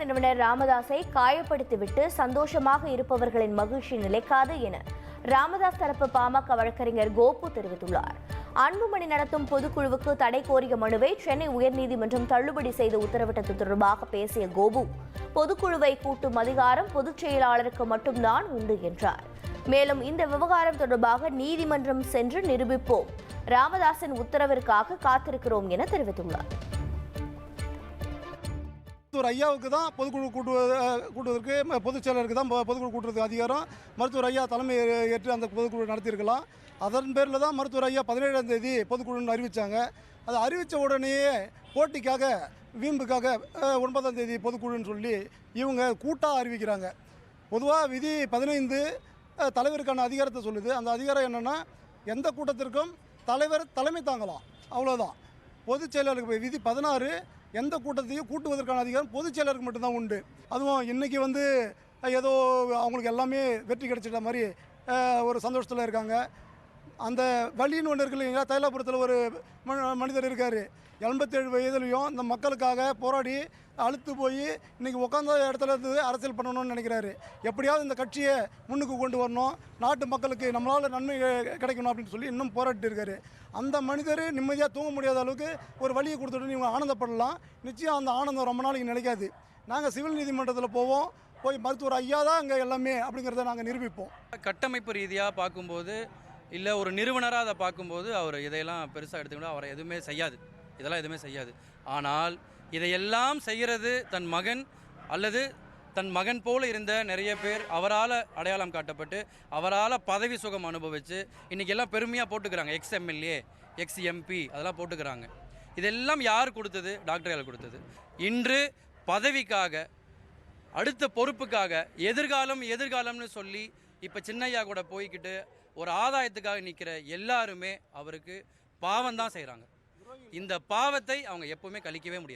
நிறுவனர் ராமதாஸை காயப்படுத்திவிட்டு சந்தோஷமாக இருப்பவர்களின் மகிழ்ச்சி நிலைக்காது என ராமதாஸ் தரப்பு பாமக வழக்கறிஞர் கோபு தெரிவித்துள்ளார். அன்புமணி நடத்தும் பொதுக்குழுவுக்கு தடை கோரிய மனுவை சென்னை உயர்நீதிமன்றம் தள்ளுபடி செய்து உத்தரவிட்டது தொடர்பாக பேசிய கோபு, பொதுக்குழுவை கூட்டும் அதிகாரம் பொதுச் செயலாளருக்கு மட்டும்தான் உண்டு என்றார். மேலும் இந்த விவகாரம் தொடர்பாக நீதிமன்றம் சென்று நிரூபிப்போம், ராமதாஸின் உத்தரவிற்காக காத்திருக்கிறோம் என தெரிவித்துள்ளார். மருத்துவர் ஐயாவுக்கு தான் பொதுக்குழு கூட்டுவதற்கு பொதுச் செயலருக்கு தான் பொதுக்குழு கூட்டுறதுக்கு அதிகாரம். மருத்துவர் ஐயா தலைமை ஏற்று அந்த பொதுக்குழு நடத்தியிருக்கலாம். அதன் பேரில் தான் மருத்துவர் ஐயா 17ஆம் தேதி பொதுக்குழுன்னு அறிவித்தாங்க. அதை அறிவித்த உடனேயே போட்டிக்காக வீம்புக்காக 9ஆம் தேதி பொதுக்குழுன்னு சொல்லி இவங்க கூட்டாக அறிவிக்கிறாங்க. பொதுவாக விதி 15 தலைவருக்கான அதிகாரத்தை சொல்லுது. அந்த அதிகாரம் என்னென்னா, எந்த கூட்டத்திற்கும் தலைவர் தலைமை தாங்கலாம், அவ்வளோதான். பொதுச் செயலாளருக்கு விதி 16 எந்த கூட்டத்தையும் கூட்டுவதற்கான அதிகாரம் பொதுச் செயலருக்கு மட்டும்தான் உண்டு. அதுவும் இன்றைக்கி ஏதோ அவங்களுக்கு எல்லாமே வெற்றி கிடைச்சிட்ட மாதிரி ஒரு சந்தோஷத்தில் இருக்காங்க. அந்த வழின்னு ஒன்று இருக்கு இல்லைங்களா, தைலாபுரத்தில் ஒரு மனிதர் இருக்கார். 87 வயதுலையும் இந்த மக்களுக்காக போராடி அழுத்து போய் இன்றைக்கி உட்காந்த இடத்துல இருந்து அரசியல் பண்ணணும்னு நினைக்கிறாரு. எப்படியாவது இந்த கட்சியை முன்னுக்கு கொண்டு வரணும், நாட்டு மக்களுக்கு நம்மளால் நன்மை கிடைக்கணும் அப்படின்னு சொல்லி இன்னும் போராடிட்டு இருக்காரு. அந்த மனிதர் நிம்மதியாக தூங்க முடியாத அளவுக்கு ஒரு வழியை கொடுத்துட்டு இவங்க ஆனந்தப்படலாம். நிச்சயம் அந்த ஆனந்தம் ரொம்ப நாளைக்கு நிலைக்காது. நாங்கள் சிவில் நீதிமன்றத்தில் போய் மருத்துவர் ஐயா தான் அங்கே எல்லாமே அப்படிங்கிறத நாங்கள் நிரூபிப்போம். கட்டமைப்பு ரீதியாக பார்க்கும்போது, இல்லை ஒரு நிறுவனராக அதை பார்க்கும்போது அவர் இதையெல்லாம் பெருசாக எடுத்துக்கிட்டா அவரை எதுவுமே செய்யாது, இதெல்லாம் எதுவுமே செய்யாது. ஆனால் இதையெல்லாம் செய்கிறது தன் மகன் அல்லது தன் மகன் போல் இருந்த நிறைய பேர் அவரால் அடையாளம் காட்டப்பட்டு அவரால் பதவி சுகம் அனுபவித்து இன்றைக்கி எல்லாம் பெருமையாக போட்டுக்கிறாங்க. எக்ஸ்எம்எல்ஏ, எக்ஸ்எம்பி அதெல்லாம் போட்டுக்கிறாங்க. இதெல்லாம் யார் கொடுத்தது? டாக்டர்கள் கொடுத்தது. இன்று பதவிக்காக, அடுத்த பொறுப்புக்காக, எதிர்காலம்னு சொல்லி இப்போ சின்னையா கூட போய்கிட்டு ஒரு ஆதாயத்துக்காக நிற்கிற எல்லாருமே அவருக்கு பாவம் தான் செய்கிறாங்க. இந்த பாவத்தை அவங்க எப்பவுமே கழிக்கவே முடியாது.